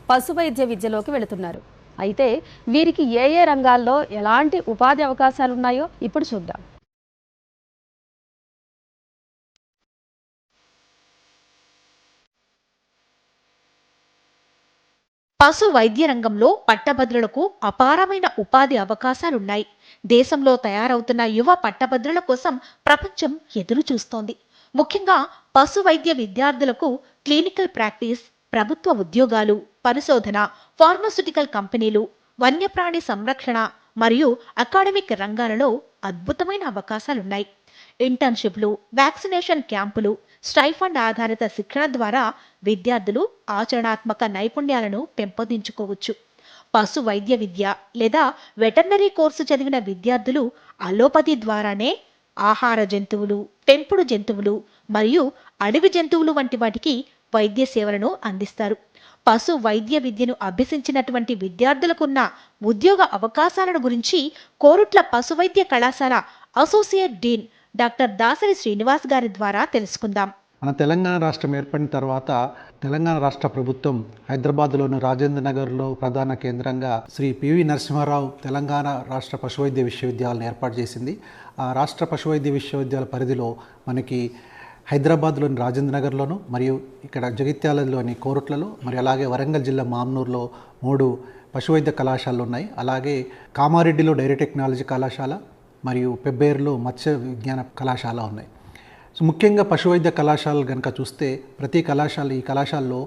పశు వైద్య విద్యలోకి వెళుతున్నారు. అయితే వీరికి ఏ ఏ రంగాల్లో ఎలాంటి ఉపాధి అవకాశాలు ఉన్నాయో ఇప్పుడు చూద్దాం. పశు వైద్య రంగంలో పట్టభద్రులకు అపారమైన ఉపాధి అవకాశాలున్నాయి. దేశంలో తయారవుతున్న యువ పట్టభద్రుల కోసం ప్రపంచం ఎదురు చూస్తోంది. ముఖ్యంగా పశు వైద్య విద్యార్థులకు క్లినికల్ ప్రాక్టీస్, ప్రభుత్వ ఉద్యోగాలు, పరిశోధన, ఫార్మాస్యూటికల్ కంపెనీలు, వన్యప్రాణి సంరక్షణ మరియు అకాడమిక్ రంగాలలో అద్భుతమైన అవకాశాలున్నాయి. ఇంటర్న్షిప్లు, వ్యాక్సినేషన్ క్యాంపులు, స్టైఫండ్ ఆధారిత శిక్షణ ద్వారా విద్యార్థులు ఆచరణాత్మక నైపుణ్యాలను పెంపొందించుకోవచ్చు. పశు వైద్య విద్య లేదా వెటర్నరీ కోర్సు చదివిన విద్యార్థులు అలోపతి ద్వారానే ఆహార జంతువులు, పెంపుడు జంతువులు మరియు అడవి జంతువులు వంటి వాటికి వైద్య సేవలను అందిస్తారు. పశు వైద్య విద్యను అభ్యసించినటువంటి విద్యార్థులకున్న ఉద్యోగ అవకాశాలను గురించి కోరుట్ల పశు వైద్య కళాశాల associate dean doctor Dasari Srinivas గారి ద్వారా తెలుసుకుందాం. మన తెలంగాణ రాష్ట్రం ఏర్పడిన తర్వాత తెలంగాణ రాష్ట్ర ప్రభుత్వం హైదరాబాద్లోని రాజేంద్ర నగర్లో ప్రధాన కేంద్రంగా శ్రీ పివి నరసింహారావు తెలంగాణ రాష్ట్ర పశువైద్య విశ్వవిద్యాలయం ఏర్పాటు చేసింది. ఆ రాష్ట్ర పశువైద్య విశ్వవిద్యాలయ పరిధిలో మనకి హైదరాబాద్లోని రాజేంద్ర నగర్లోను మరియు ఇక్కడ జగిత్యాలలోని కోరుట్లలో మరియు అలాగే వరంగల్ జిల్లా మామ్నూరులో 3 పశువైద్య కళాశాలలు ఉన్నాయి. అలాగే కామారెడ్డిలో డైరీ టెక్నాలజీ కళాశాల మరియు పెబ్బేరులో మత్స్య విజ్ఞాన కళాశాల ఉన్నాయి. సో ముఖ్యంగా పశువైద్య కళాశాలలు కనుక చూస్తే ప్రతి కళాశాల ఈ కళాశాలలో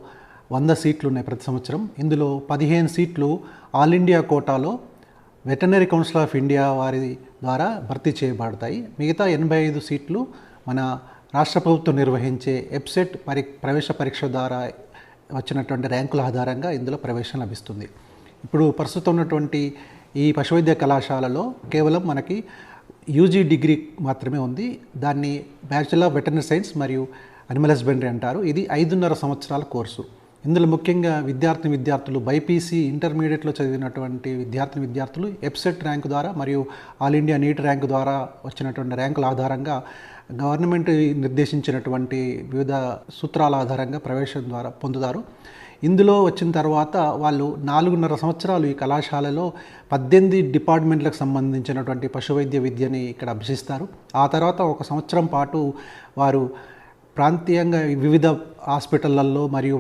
100 సీట్లు ఉన్నాయి ప్రతి సంవత్సరం. ఇందులో 15 సీట్లు ఆల్ ఇండియా కోటాలో వెటర్నరీ కౌన్సిల్ ఆఫ్ ఇండియా వారి ద్వారా భర్తీ చేయబడతాయి. మిగతా 85 సీట్లు మన రాష్ట్ర ప్రభుత్వం నిర్వహించే ఎప్సెట్ ప్రవేశ పరీక్ష ద్వారా వచ్చినటువంటి ర్యాంకుల ఆధారంగా ఇందులో ప్రవేశం లభిస్తుంది. ఇప్పుడు ప్రస్తుతం ఉన్నటువంటి ఈ పశువైద్య కళాశాలలో కేవలం మనకి యూజీ డిగ్రీ మాత్రమే ఉంది. దాన్ని బ్యాచిలర్ ఆఫ్ వెటర్నరీ సైన్స్ మరియు అనిమల్ హస్బెండరీ అంటారు. ఇది 5.5 సంవత్సరాల కోర్సు. ఇందులో ముఖ్యంగా విద్యార్థులు బైపీసీ ఇంటర్మీడియట్లో చదివినటువంటి విద్యార్థులు ఎప్సెట్ ర్యాంకు ద్వారా మరియు ఆల్ ఇండియా నీట్ ర్యాంకు ద్వారా వచ్చినటువంటి ర్యాంకుల ఆధారంగా గవర్నమెంట్ నిర్దేశించినటువంటి వివిధ సూత్రాల ఆధారంగా ప్రవేశం ద్వారా పొందుతారు. ఇందులో వచ్చిన తర్వాత వాళ్ళు 4.5 సంవత్సరాలు ఈ కళాశాలలో 18 డిపార్ట్మెంట్లకు సంబంధించినటువంటి పశువైద్య విద్యని ఇక్కడ అభ్యసిస్తారు. ఆ తర్వాత 1 సంవత్సరం పాటు వారు ప్రాంతీయంగా వివిధ హాస్పిటళ్లలో మరియు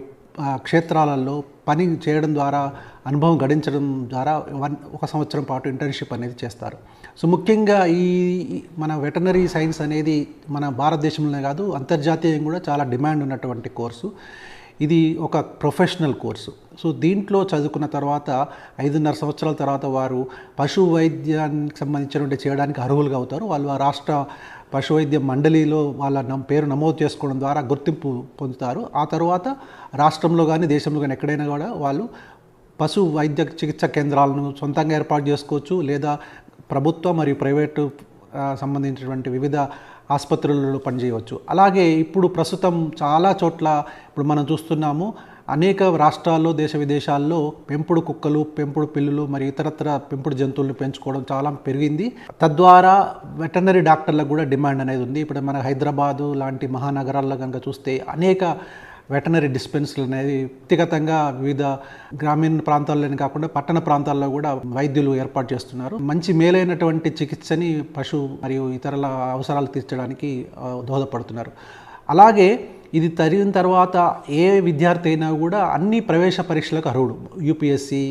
క్షేత్రాలలో పని చేయడం ద్వారా అనుభవం గడించడం ద్వారా 1 సంవత్సరం పాటు ఇంటర్న్షిప్ అనేది చేస్తారు. సో ముఖ్యంగా ఈ మన వెటర్నరీ సైన్స్ అనేది మన భారతదేశంలోనే కాదు అంతర్జాతీయంగా కూడా చాలా డిమాండ్ ఉన్నటువంటి కోర్సు. ఇది ఒక ప్రొఫెషనల్ కోర్సు. సో దీంట్లో చదువుకున్న తర్వాత 5.5 సంవత్సరాల తర్వాత వారు పశు వైద్యానికి సంబంధించినటువంటి చేయడానికి అర్హులుగా అవుతారు. వాళ్ళు ఆ రాష్ట్ర పశువైద్య మండలిలో వాళ్ళ పేరు నమోదు చేసుకోవడం ద్వారా గుర్తింపు పొందుతారు. ఆ తర్వాత రాష్ట్రంలో కానీ దేశంలో కానీ ఎక్కడైనా కూడా వాళ్ళు పశు వైద్య చికిత్స కేంద్రాలను సొంతంగా ఏర్పాటు చేసుకోవచ్చు, లేదా ప్రభుత్వ మరియు ప్రైవేటు సంబంధించినటువంటి వివిధ ఆసుపత్రులలో పనిచేయవచ్చు. అలాగే ఇప్పుడు ప్రస్తుతం చాలా చోట్ల ఇప్పుడు మనం చూస్తున్నాము, అనేక రాష్ట్రాల్లో దేశ విదేశాల్లో పెంపుడు కుక్కలు, పెంపుడు పిల్లులు మరియు ఇతరత్ర పెంపుడు జంతువులను పెంచుకోవడం చాలా పెరిగింది. తద్వారా వెటర్నరీ డాక్టర్లకు కూడా డిమాండ్ అనేది ఉంది. ఇప్పుడు మన హైదరాబాదు లాంటి మహానగరాల్లో కనుక చూస్తే అనేక వెటర్నరీ డిస్పెన్సరీలు అనేది వ్యక్తిగతంగా వివిధ గ్రామీణ ప్రాంతాల్లోనే కాకుండా పట్టణ ప్రాంతాల్లో కూడా వైద్యులు ఏర్పాటు చేస్తున్నారు. మంచి మేలైనటువంటి చికిత్సని పశు మరియు ఇతరుల అవసరాలు తీర్చడానికి దోహదపడుతున్నారు. అలాగే ఇది జరిగిన తర్వాత ఏ విద్యార్థి అయినా కూడా అన్ని ప్రవేశ పరీక్షలకు అర్హుడు. యూపీఎస్సీ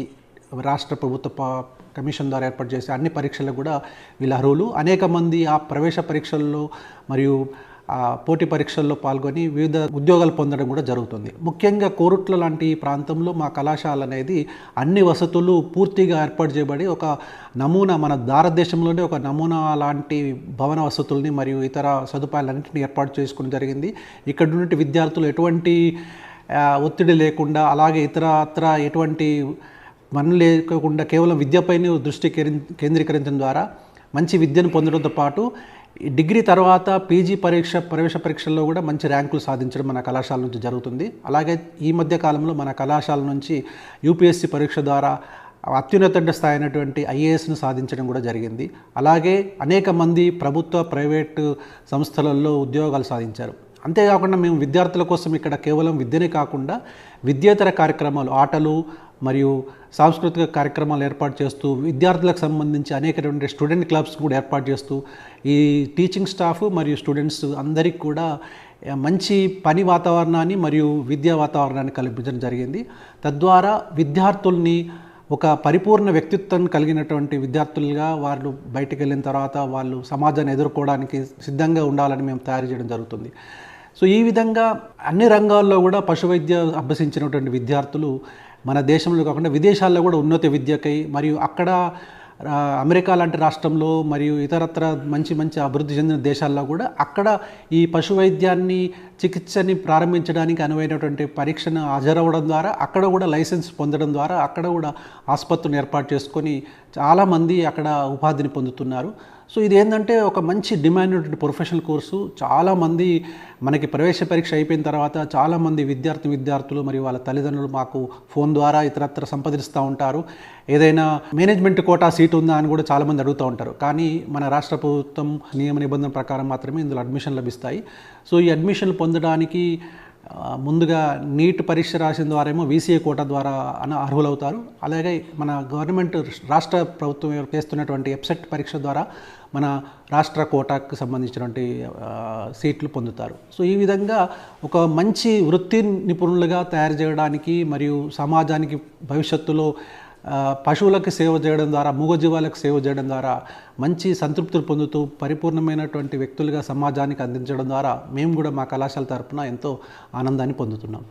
రాష్ట్ర ప్రభుత్వ కమిషన్ ద్వారా ఏర్పాటు చేసే అన్ని పరీక్షలకు కూడా వీళ్ళు అర్హులు. అనేక మంది ఆ ప్రవేశ పరీక్షల్లో మరియు పోటీ పరీక్షల్లో పాల్గొని వివిధ ఉద్యోగాలు పొందడం కూడా జరుగుతుంది. ముఖ్యంగా కోరుట్ల లాంటి ప్రాంతంలో మా కళాశాల అనేది అన్ని వసతులు పూర్తిగా ఏర్పాటు చేయబడి ఒక నమూనా, మన భారతదేశంలోనే ఒక నమూనా లాంటి భవన వసతుల్ని మరియు ఇతర సదుపాయాలన్నింటినీ ఏర్పాటు చేసుకుని జరిగింది. ఇక్కడ ఉన్నటువంటి విద్యార్థులు ఎటువంటి ఒత్తిడి లేకుండా, అలాగే ఇతరత్ర ఎటువంటి పనులు లేకుండా కేవలం విద్యపైన దృష్టి కేంద్రీకరించడం ద్వారా మంచి విద్యను పొందడంతో పాటు డిగ్రీ తర్వాత పీజీ ప్రవేశ పరీక్షల్లో కూడా మంచి ర్యాంకులు సాధించడం మన కళాశాల నుంచి జరుగుతుంది. అలాగే ఈ మధ్య కాలంలో మన కళాశాల నుంచి యూపీఎస్సీ పరీక్ష ద్వారా అత్యున్నత స్థాయి అయినటువంటి ఐఏఎస్ను సాధించడం కూడా జరిగింది. అలాగే అనేక మంది ప్రభుత్వ ప్రైవేటు సంస్థలలో ఉద్యోగాలు సాధించారు. అంతేకాకుండా మేము విద్యార్థుల కోసం ఇక్కడ కేవలం విద్యనే కాకుండా విద్యేతర కార్యక్రమాలు, ఆటలు మరియు సాంస్కృతిక కార్యక్రమాలు ఏర్పాటు చేస్తూ విద్యార్థులకు సంబంధించి అనేకటువంటి స్టూడెంట్ క్లబ్స్ కూడా ఏర్పాటు చేస్తూ ఈ టీచింగ్ స్టాఫ్ మరియు స్టూడెంట్స్ అందరికీ కూడా మంచి పని వాతావరణాన్ని మరియు విద్యా వాతావరణాన్ని కల్పించడం జరిగింది. తద్వారా విద్యార్థుల్ని ఒక పరిపూర్ణ వ్యక్తిత్వం కలిగినటువంటి విద్యార్థులుగా వాళ్ళు బయటికి వెళ్ళిన తర్వాత వాళ్ళు సమాజాన్ని ఎదుర్కోవడానికి సిద్ధంగా ఉండాలని మేము తయారు చేయడం జరుగుతుంది. సో ఈ విధంగా అన్ని రంగాల్లో కూడా పశువైద్య అభ్యసించినటువంటి విద్యార్థులు మన దేశంలో కాకుండా విదేశాల్లో కూడా ఉన్నత విద్యకై మరియు అక్కడ అమెరికా లాంటి రాష్ట్రంలో మరియు ఇతరత్ర మంచి మంచి అభివృద్ధి చెందిన దేశాల్లో కూడా అక్కడ ఈ పశువైద్యాన్ని చికిత్సని ప్రారంభించడానికి అనువైనటువంటి పరీక్షను హాజరవ్వడం ద్వారా అక్కడ కూడా లైసెన్స్ పొందడం ద్వారా అక్కడ కూడా ఆసుపత్రిని ఏర్పాటు చేసుకొని చాలామంది అక్కడ ఉపాధిని పొందుతున్నారు. సో ఇది ఏంటంటే ఒక మంచి డిమాండ్ ఉన్నటువంటి ప్రొఫెషనల్ కోర్సు. చాలామంది మనకి ప్రవేశ పరీక్ష అయిపోయిన తర్వాత చాలామంది విద్యార్థులు మరియు వాళ్ళ తల్లిదండ్రులు మాకు ఫోన్ ద్వారా ఇతరత్ర సంప్రదిస్తూ ఉంటారు. ఏదైనా మేనేజ్మెంట్ కోటా సీట్ ఉందా అని కూడా చాలామంది అడుగుతూ ఉంటారు. కానీ మన రాష్ట్ర ప్రభుత్వం నియమ నిబంధన ప్రకారం మాత్రమే ఇందులో అడ్మిషన్ లభిస్తాయి. సో ఈ అడ్మిషన్లు పొందడానికి ముందుగా నీట్ పరీక్ష రాసిన ద్వారా ఏమో VCA కోటా ద్వారా అర్హులవుతారు. అలాగే మన గవర్నమెంట్ రాష్ట్ర ప్రభుత్వం చేస్తున్నటువంటి EBSET పరీక్ష ద్వారా మన రాష్ట్ర కోటాకు సంబంధించినటువంటి సీట్లు పొందుతారు. సో ఈ విధంగా ఒక మంచి వృత్తి నిపుణులుగా తయారు చేయడానికి మరియు సమాజానికి భవిష్యత్తులో పశువులకు సేవ చేయడం ద్వారా, మూగజీవాలకు సేవ చేయడం ద్వారా మంచి సంతృప్తులు పొందుతూ పరిపూర్ణమైనటువంటి వ్యక్తులుగా సమాజానికి అందించడం ద్వారా మేము కూడా మా కళాశాల తరపున ఎంతో ఆనందాన్ని పొందుతున్నాం.